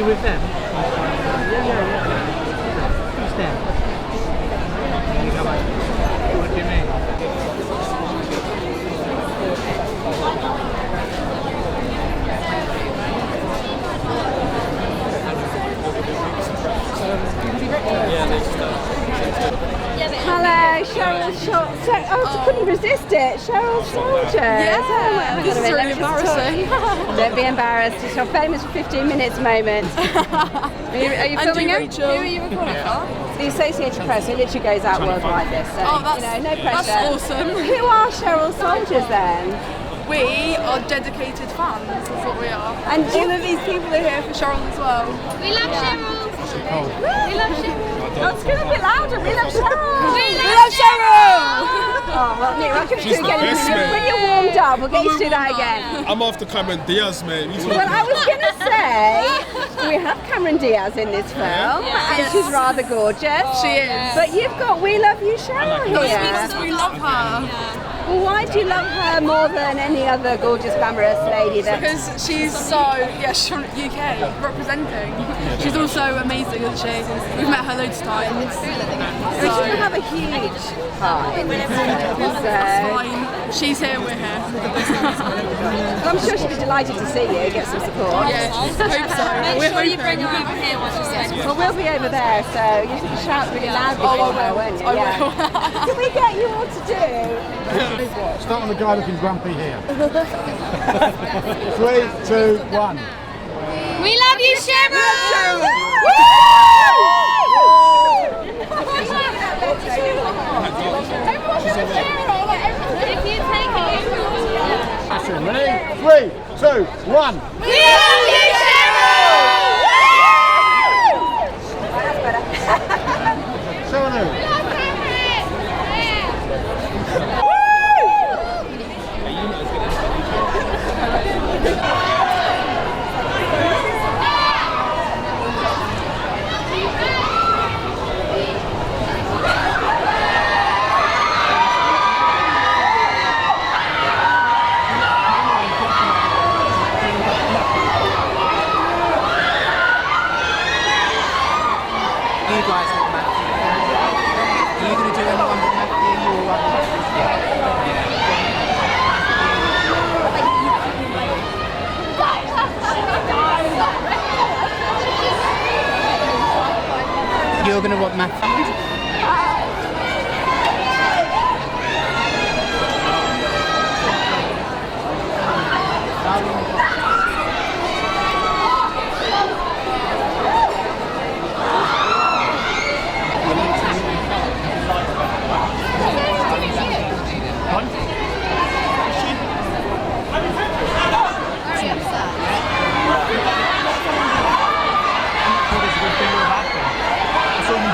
you with them? Yeah. Who's them? What do you mean? Hello, Cheryl Short. I couldn't resist it. Cheryl Soldiers. Yeah, this is really embarrassing. Don't be embarrassed. It's your famous 15 minutes moment. Are you filming it? Who are you recording for? The Associated Press. It literally goes out worldwide. This. So, no pressure. That's awesome. Who are Cheryl Soldiers then? We are dedicated fans. That's what we are. And all of these people are here for Cheryl as well. We love Cheryl. We love Cheryl. Oh, it's going to be louder. We love Cheryl. We love Cheryl. Oh, well, Nick, we'll give it to you again. When you're warmed up, we'll get you to do that again. I'm after Cameron Diaz, mate. Well, I was going to say, we have Cameron Diaz in this film, and she's rather gorgeous. She is. But you've got We Love You Cheryl here. We love her. Well, why do you love her more than any other gorgeous, glamorous lady? Because she's she's from UK, representing. She's also amazing, isn't she? We've met her loads of times. She doesn't have a huge part in this film, so... Fine. She's here, we're here. I'm sure she'd be delighted to see you, get some support. Yeah, hope so. Make sure you bring her over here once you say Well, we'll be over there, so you can shout really loudly for her, won't you? I will. Can we get you all to do? Start on the guy looking grumpy here. 3, 2, 1. We love you, Cheryl! If you take it, Ready? 3, 2, 1. we love you, Cheryl! Cheryl. You guys with Matthew. Are you going to do anyone with Matthew or You're going to want Matthew?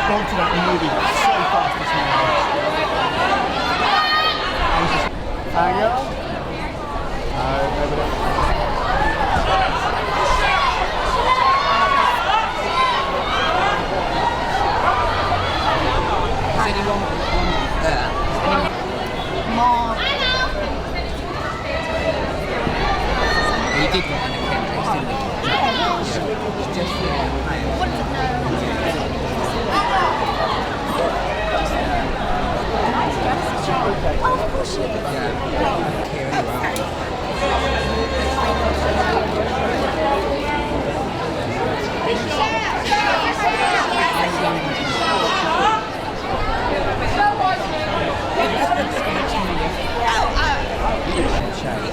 Bolted out the movie so fast this morning. Hang on. Over there. Is anyone there? You did want an appendix, didn't you? Yeah. Just Oh, of course you do.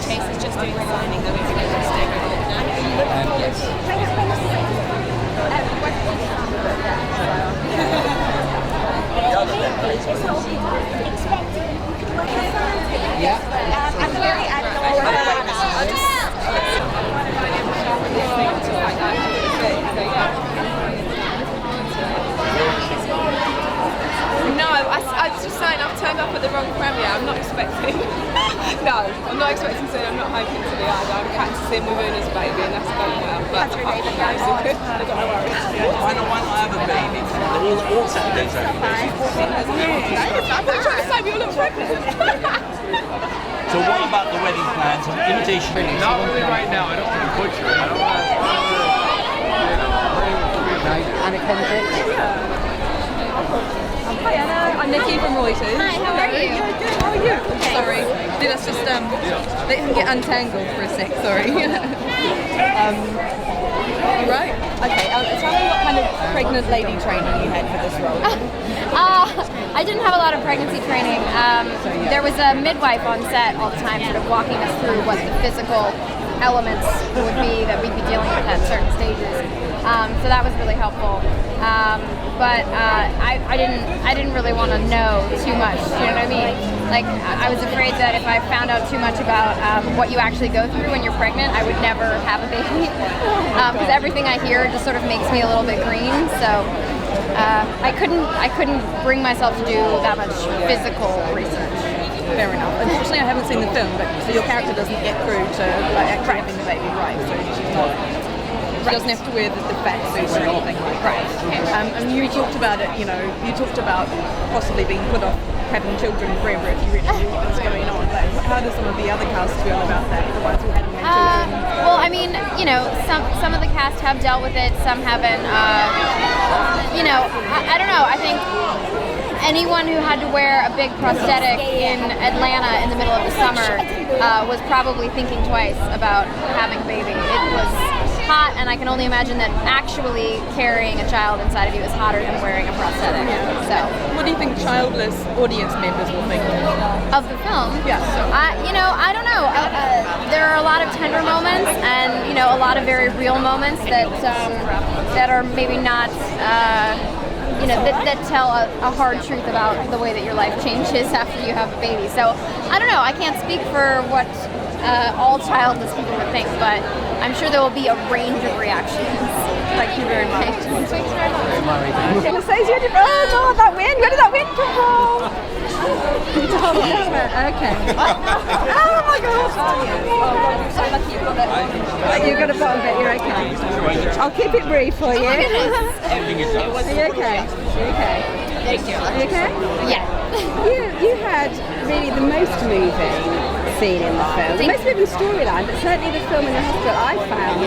Chase is just doing the signing that we're going to stay At the very end, No, I was just saying I've turned up at the wrong premiere. I'm not expecting. No, I'm not expecting to. I'm not hoping to be either. I'm practicing with Una's baby, and that's going well. But apart from that, it's all good. I've got no worries. Why not have a baby? They're all Saturdays. I'm not trying to say we all look pregnant. So what about the wedding plans and invitation? Not really right now. I don't want to butcher it. I don't want to, No, Anna Kendrick. Hi Anna, I'm Nikki from Reuters. Hi, how are you? Yeah, good. How are you? Sorry, let's just let him get untangled for a sec. Sorry. You right? Okay. Tell me what kind of pregnant lady training you had for this role. I didn't have a lot of pregnancy training. There was a midwife on set all the time sort of walking us through what the physical elements would be that we'd be dealing with at certain stages. So that was really helpful. But I didn't really want to know too much, you know what I mean? Like, I was afraid that if I found out too much about what you actually go through when you're pregnant, I would never have a baby. Because everything I hear just sort of makes me a little bit green. So I couldn't bring myself to do that much physical research. Fair enough. Unfortunately, I haven't seen the film, but so your character doesn't get through to actually having the baby, right? So she's not. She doesn't have to wear the fat suit or anything like that. And you talked about it. You know, you talked about possibly being put off having children forever if you really knew what was going on. Like, how do some of the other cast feel about that? The ones who hadn't had children. Well, I mean, you know, some of the cast have dealt with it, some haven't. You know, I don't know. I think anyone who had to wear a big prosthetic in Atlanta in the middle of the summer was probably thinking twice about having a baby. It was hot, and I can only imagine that actually carrying a child inside of you is hotter than wearing a prosthetic. So, what do you think childless audience members will think of the film? Yeah. You know, I don't know. There are a lot of tender moments, and you know, a lot of very real moments that are maybe not. You know, that tell a hard truth about the way that your life changes after you have a baby. So, I don't know. I can't speak for what all childless people would think, but I'm sure there will be a range of reactions. Thank you very much. Thanks very much. Oh God, that wind! Where did that wind come from? Okay. Oh my God! You've got a bottom bit. You're okay. I'll keep it brief for you. Are you okay? You okay? Thank you. Are you okay? Yeah. You had really the most moving scene in the film, the most moving storyline, but certainly the film in the hospital I found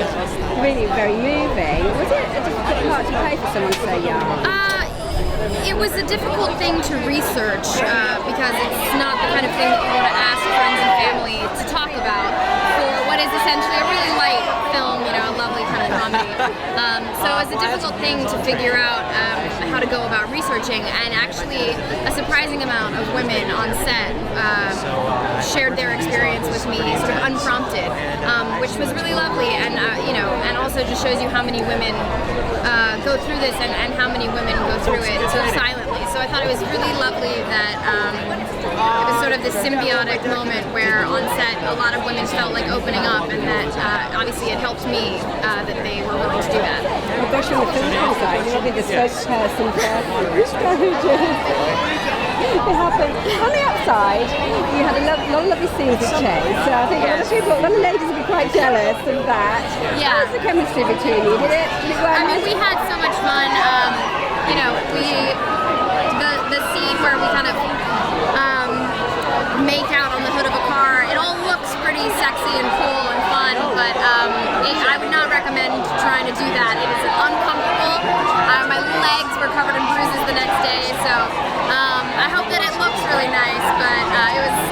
really very moving. Was it a difficult part to play for someone so young? It was a difficult thing to research because it's not the kind of thing that you want to ask friends and family to talk about for what is essentially a really light film, you know, a lovely kind of comedy. So it was a difficult thing to figure out how to go about researching, and actually a surprising amount of women on set shared their experience with me sort of unprompted, which was really lovely, and you know, and also just shows you how many women go through this and how many women go through it sort of silently. So I thought it was really lovely that it was sort of this symbiotic moment where on set a lot of women felt like opening up, and that obviously it helped me that they were willing to do that. Oh gosh, on the film side, you'll be the spokesperson for strategies. It happened. On the upside, you had a lot of lovely scenes of chase, so I think a lot of ladies would be quite jealous of that. Yeah. How was the chemistry between you? Did it work? I mean, we had so much fun. You know, the scene where we kind of make out on the hood of a car, it all looks pretty sexy and cool and fun, but I would not recommend trying to do that. It is uncomfortable. My legs were covered in bruises the next day, so I hope that it looks really nice, but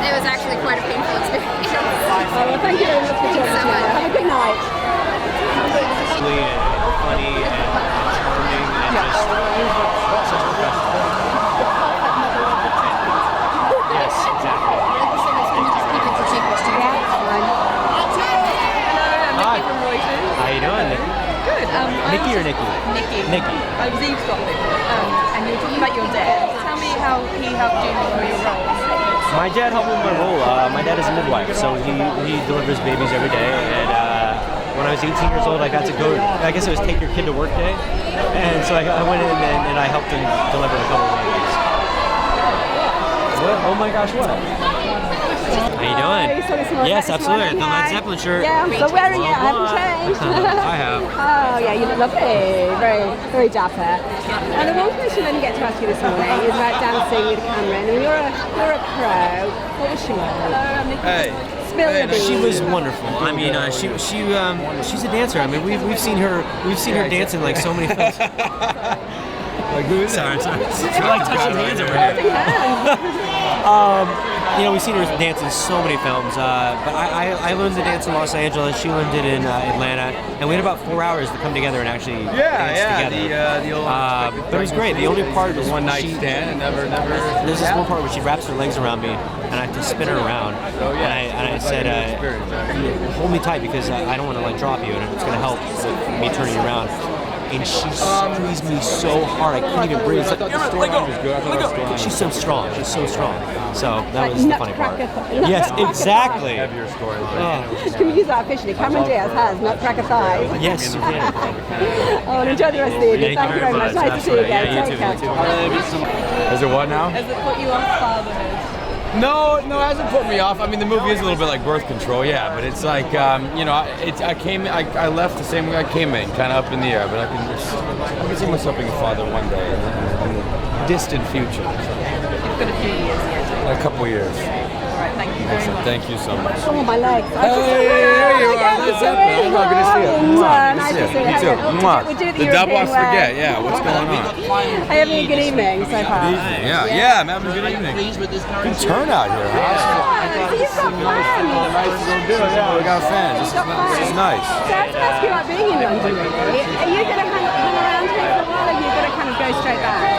it was actually quite a painful experience. Well, thank you very much for joining us. Have a good night. Actually, funny and charming and just such a professional. Yes, exactly. Hi. How you doing, Nikki? Good. Nikki or Nikki? Nikki. Nikki. I was eavesdropping, and you were talking about your dad. Tell me how he helped you with your role. My dad helped me with my role. My dad is a midwife, so he delivers babies every day. And when I was 18 years old, I got to go. I guess it was Take Your Kid to Work Day, and so I went in and I helped him deliver a couple of babies. What? Oh my gosh! What? How you doing? Yes, absolutely. The Led Zeppelin shirt. Yeah, I'm still wearing it. I haven't changed. I have. Oh yeah, you look lovely. Very, very dapper. And the one question I didn't get to ask you this morning is about dancing with Cameron. And you're a pro. What was she like? Hey. Spill the beans. She was wonderful. I mean, she's a dancer. I mean, we've seen her dance in like so many films. Like who is Sorry. it? You're like touching hands over here. Holding hands. You know, we've seen her dance in so many films, but I learned to dance in Los Angeles. She learned it in Atlanta, and we had about 4 hours to come together and actually dance together. The old. But it was great. The only part was one night stand and never. There's this one part where she wraps her legs around me, and I have to spin her around. Oh, yeah. And I said, hold me tight because I don't want to like drop you, and it's going to help with me turning you around. And she squeezed me so hard I couldn't even breathe. It's like, she's so strong. She's so strong. So that was the funny part. Yes, exactly. Heavier storyline. Can we use that officially? Cameron Diaz has nutcracker thighs. Yes, you can. Oh, and enjoy the rest of the evening. Thank you very much. Nice to see you again. Yeah, Take care. Is it what now? Has it put you off fatherhood? No, it hasn't put me off. I mean, the movie is a little bit like Birth Control, yeah, but it's like, I left the same way I came in, kind of up in the air, but I can see myself being a father one day in the distant future. You've got a few years yet. A couple of years. All right, thank you very much. Thank you so much. Oh, my legs. Hey, there you are. What's happening? I'm good to see you. Nice to see you. You too. We'll do it The double I forget. Yeah, what's going on? Are you having a good evening so far? Yeah, I'm having a good evening. Good turnout here, huh? So you've got fans. Yeah, we got fans. This is nice. So I have to ask you about being in London, really. Are you going to hang around here for a while, or are you going to kind of go straight back?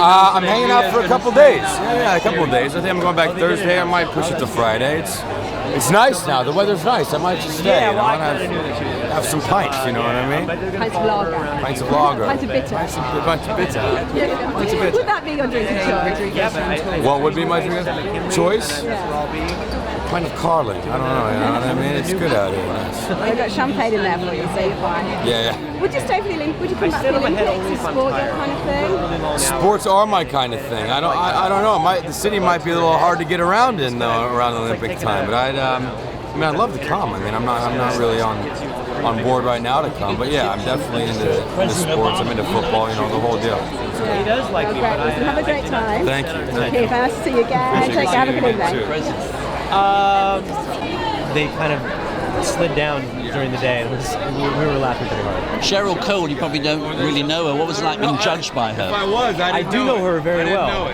I'm hanging out for a couple days. Yeah, a couple of days. I think I'm going back Thursday. I might push it to Friday. It's nice now. The weather's nice. I might just stay. Have some pints. You know what I mean? Pints of lager. Pints of lager. Pints of bitter. Pints of bitter. Would that be your drink of choice? What would be my drink of choice? Pint of Carling. I don't know. You know what I mean? It's good out here. Nice. I've got champagne in there for you, so you're fine. Yeah. Would you stay for the Olympics? Would you come back for the Olympics? Is sport your kind of thing? Sports are my kind of thing. I don't know. The city might be a little hard to get around in around Olympic time, but I'd love to come. I mean, I'm not really on board right now to come, but yeah, I'm definitely into sports. I'm into football. You know, the whole deal. He does like me. Great. Listen, have a great time. Thank you. Okay, nice to see you again. Take care. Have a good evening. They kind of slid down during the day, and we were laughing pretty hard. Cheryl Cole, you probably don't really know her. What was it like being judged by her? I do know her very well.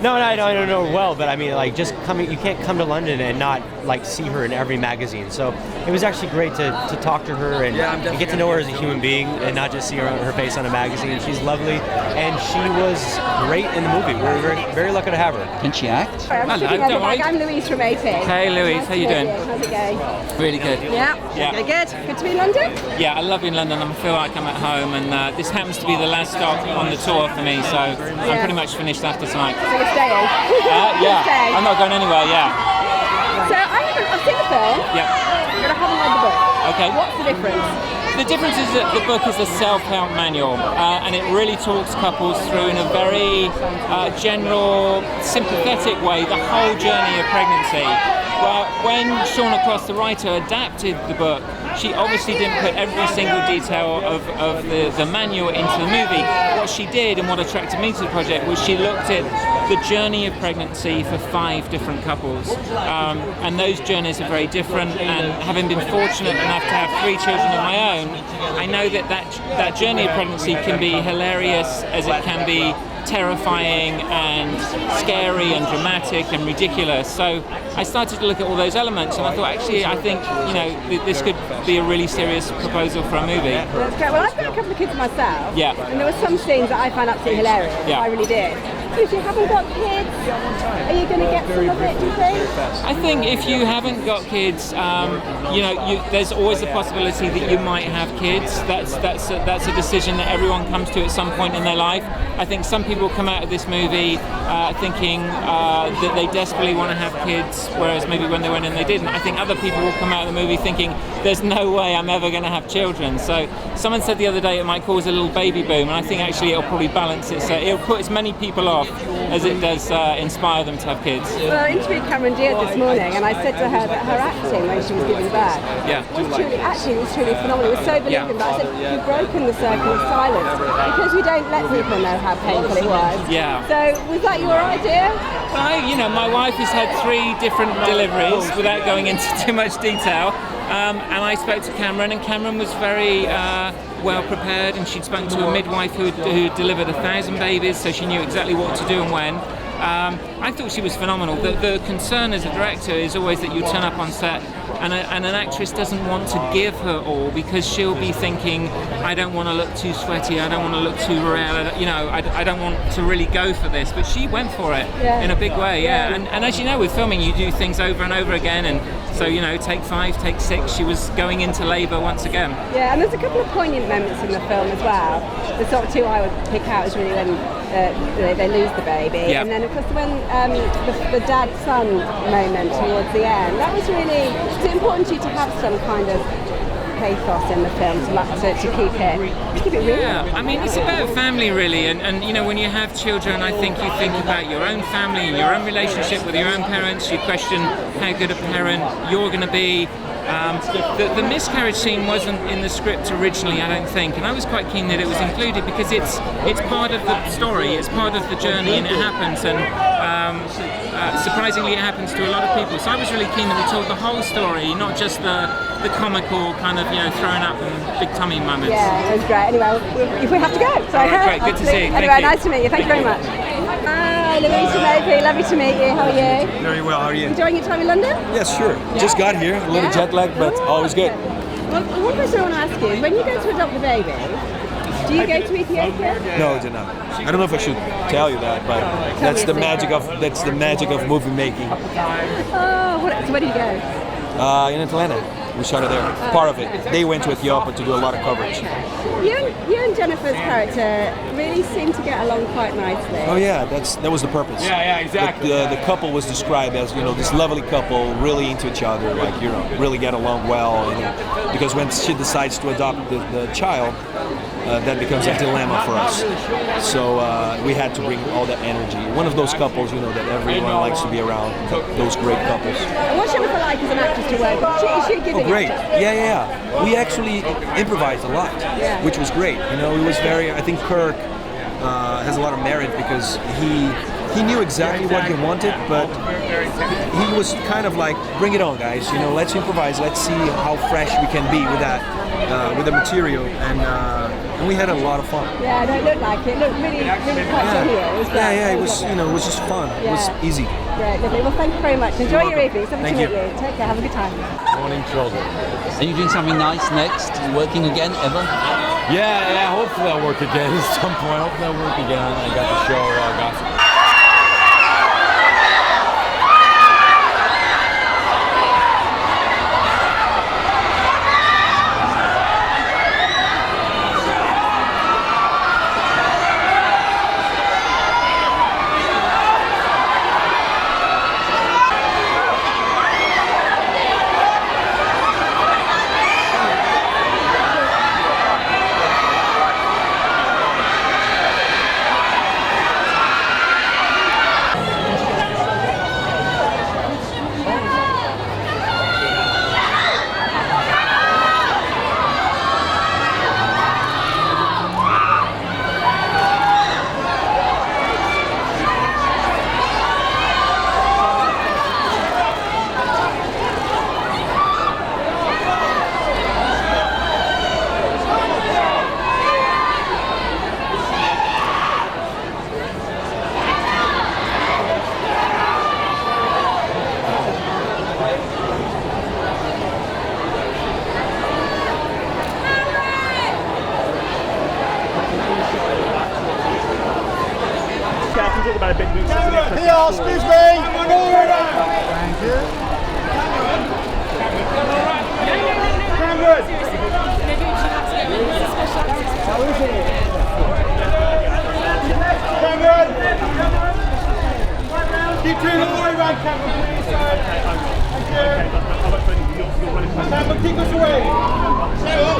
No, I don't know her well, but I mean, like, just coming, you can't come to London and not like see her in every magazine. So it was actually great to talk to her and get to know her as a human being and not just see her face on a magazine. She's lovely, and she was great in the movie. We were very, very lucky to have her. Can she act? I'm Louise from AP. Hey Louise, Nice how you to doing? meet you. How's it going? Really good. Yeah. Yeah. Good. Good to be in London. Yeah, I love in London. I feel like I'm at home, and this happens to be the last stop on the tour for me, so I'm pretty much finished after tonight. So you're staying? Yeah, Stay. I'm not going anywhere. Yeah. So I've seen the film, Yeah. but I haven't read the book. Okay. What's the difference? The difference is that the book is a self-help manual, and it really talks couples through in a very general, sympathetic way the whole journey of pregnancy. Well, when Shauna Cross, the writer, adapted the book, she obviously didn't put every single detail of the manual into the movie. What she did, and what attracted me to the project, was she looked at the journey of pregnancy for 5 different couples. And those journeys are very different, and having been fortunate enough to have 3 children of my own, I know that journey of pregnancy can be hilarious as it can be terrifying and scary and dramatic and ridiculous. So I started to look at all those elements, and I thought, actually, I think, you know, this could be a really serious proposal for a movie. That's great. Well, I've got a couple of kids myself. Yeah. And there were some scenes that I found absolutely hilarious. Yeah. I really did. So if you haven't got kids, are you going to get some of it, do you think? I think if you haven't got kids, you know, there's always the possibility that you might have kids. That's a decision that everyone comes to at some point in their life. I think some people come out of this movie thinking that they desperately want to have kids, whereas maybe when they went in they didn't. I think other people will come out of the movie thinking there's no way I'm ever going to have children. So someone said the other day it might cause a little baby boom, and I think actually it'll probably balance it. So it'll put as many people off off as it does inspire them to have kids. Well, I interviewed Cameron Diaz this morning, and I said to her that her acting when she was giving birth was truly phenomenal. It was so believable. But I said, you've broken the circle of silence because you don't let people know how painful it was. Yeah. So was that your idea? My wife has had 3 different deliveries without going into too much detail. And I spoke to Cameron, and Cameron was very well prepared, and she'd spoken to a midwife who delivered 1,000 babies, so she knew exactly what to do and when. I thought she was phenomenal. The concern as a director is always that you turn up on set and an actress doesn't want to give her all because she'll be thinking, I don't want to look too sweaty, I don't want to look too real, I don't want to really go for this. But she went for it in a big way, And as you know, with filming, you do things over and over again, and so, take 5, take 6, she was going into labour once again. Yeah, and there's a couple of poignant moments in the film as well. The sort of 2 I would pick out is really when they lose the baby, and then of course when the dad-son moment towards the end. That was really, it's important to you to have some kind of pathos in the film to keep it real. Yeah, I mean, it's about family really, and when you have children, I think you think about your own family and your own relationship with your own parents. You question how good a parent you're going to be. The miscarriage scene wasn't in the script originally, I don't think, and I was quite keen that it was included because it's part of the story, it's part of the journey, and it happens, and surprisingly it happens to a lot of people. So I was really keen that we told the whole story, not just the comical kind of throwing up and big tummy moments. Yeah, it was great. Anyway, if we have to go, so great, good to see you. Anyway, nice to meet you. Thank you very much. Hi, Louise from AP. Lovely to meet you. How are you? Very well. How are you? Enjoying your time in London? Yes, sure. Just got here. A little jet lag, but always good. Well, one question I want to ask you is, when you go to adopt the baby, do you go to Ethiopia? No, I did not. I don't know if I should tell you that, but that's the magic of movie making. Oh, so where do you go? In Atlanta. We shot it there. Part of it. They went to Ethiopia to do a lot of coverage. You and Jennifer's character really seem to get along quite nicely. Oh yeah, that was the purpose. Yeah, exactly. The couple was described as this lovely couple, really into each other, like really get along well. Because when she decides to adopt the child, that becomes a dilemma for us. So we had to bring all that energy. One of those couples, that everyone likes to be around. Those great couples. And what's Jennifer like as an actress to work with? She giving great. Yeah. We actually improvised a lot, which was great. It was very. I think Kirk has a lot of merit because he knew exactly what he wanted, but he was kind of like, bring it on, guys. Let's improvise. Let's see how fresh we can be with that, with the material, and we had a lot of fun. Yeah, no, it looked like it. It looked really quite genuine. It was great. Yeah. It was, it was just fun. It was easy. Great, lovely. Well, thank you very much. Enjoy your evening. It's lovely to meet you. Take care. Have a good time. Morning, children. Are you doing something nice next? Are you working again, ever? Yeah. Hopefully I'll work again at some point. Hopefully I'll work again. I got the show Gossip. Here, excuse me! Thank you. Keep turning all the way around, Cameron, please. Thank you. Cameron, keep us away. Zero.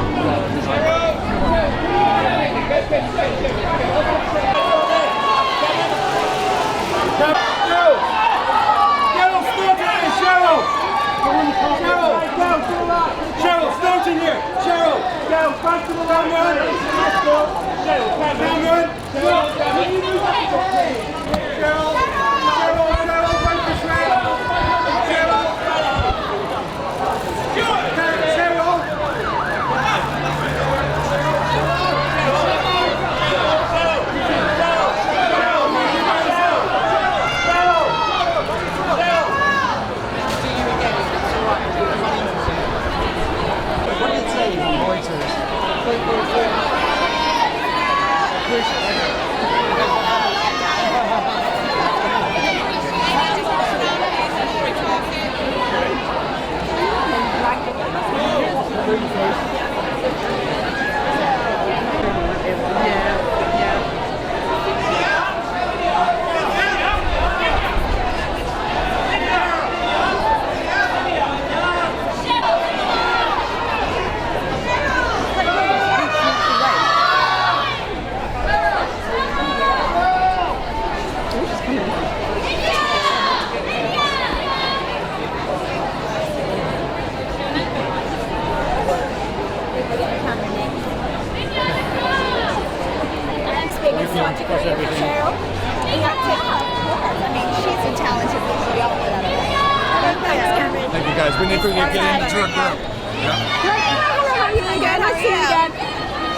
Thank you guys. We need to get into our group.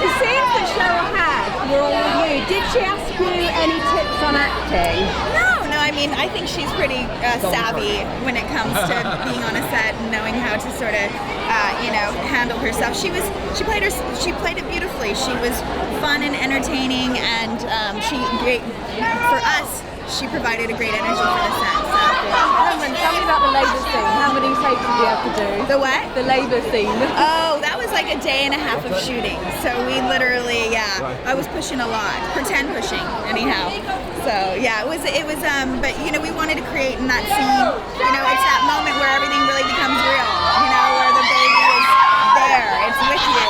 The scenes that Cheryl had were all with you. Did she ask you any tips on acting? No, I mean, I think she's pretty savvy when it comes to being on a set and knowing how to sort of, handle herself. She played it beautifully. She was fun and entertaining, and for us, she provided a great energy for the set. So. Tell me about the labour scene. How many takes did you have to do? The what? The labour scene. Oh, that was like a day and a half of shooting. So we literally, I was pushing a lot, pretend pushing, anyhow. So yeah, it was. But we wanted to create in that scene. It's that moment where everything really becomes real. Where the baby is there, it's with you,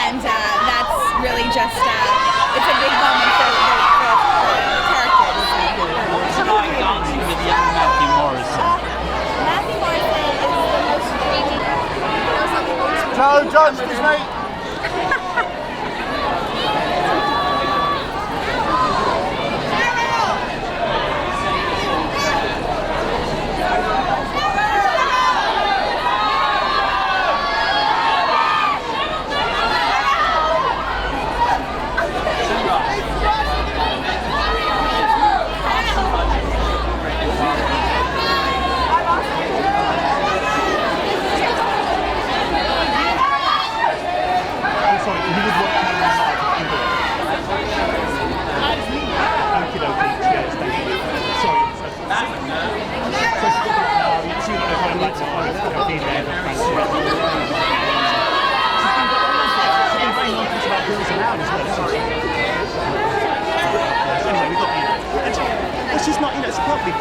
and that's really just. It's a big moment for the characters. Dancing with young Matthew Morrison. Matthew Morrison is the most crazy. No, John, excuse me. It's just not, it's probably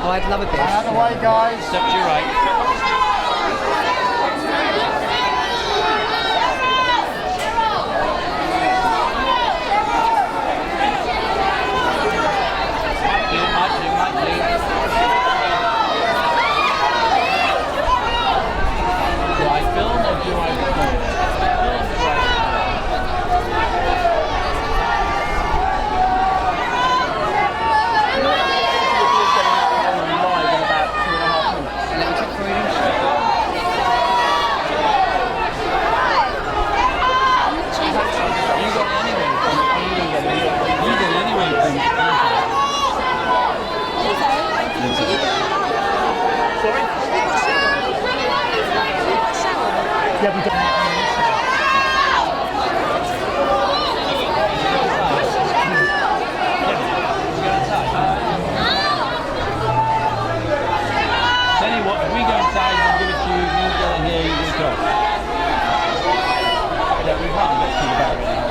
Oh, I'd love a bit. Out of the way, guys. Step to your right. Yeah, we don't. Tell you what, if we go inside, we'll give it to you, you go in here, you can go. Yeah, we want to get to the back right now.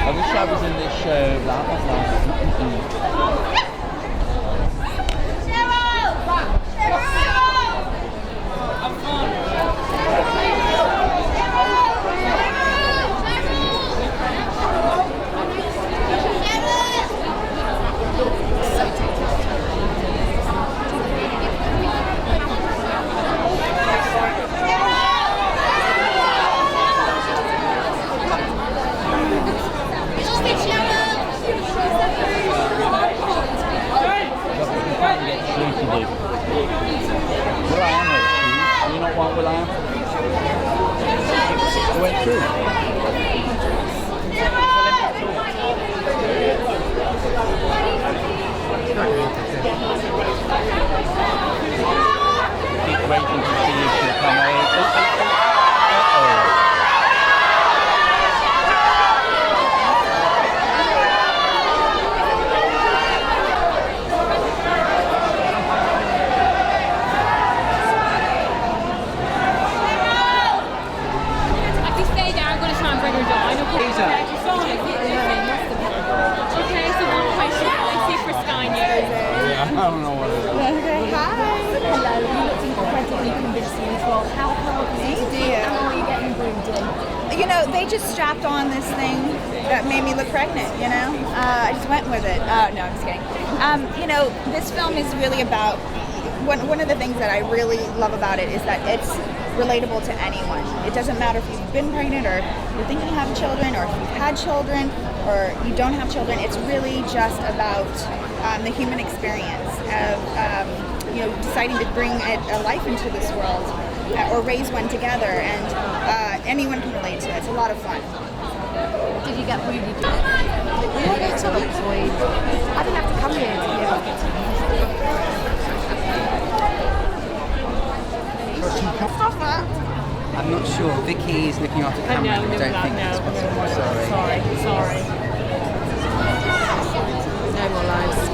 I wish I was in this show. Blah, blah, blah. I don't know what it is. Okay, hi. Hello, you looked incredibly convincing as well. How hard was it to do? How are you getting groomed in? You know, they just strapped on this thing that made me look pregnant, you know? I just went with it. No, I'm just kidding. You know, this film is really about, one of the things that I really love about it is that it's relatable to anyone. It doesn't matter if you've been pregnant or you're thinking of having children or if you've had children or you don't have children. It's really just about the human experience of you know, deciding to bring a life into this world or raise one together, and anyone can relate to it. It's a lot of fun. Did you get really good? Yeah, that's all right. I didn't have to come here to hear I'm not sure. Vicky is looking after Cameron. I don't think it's possible. Sorry. No more lives.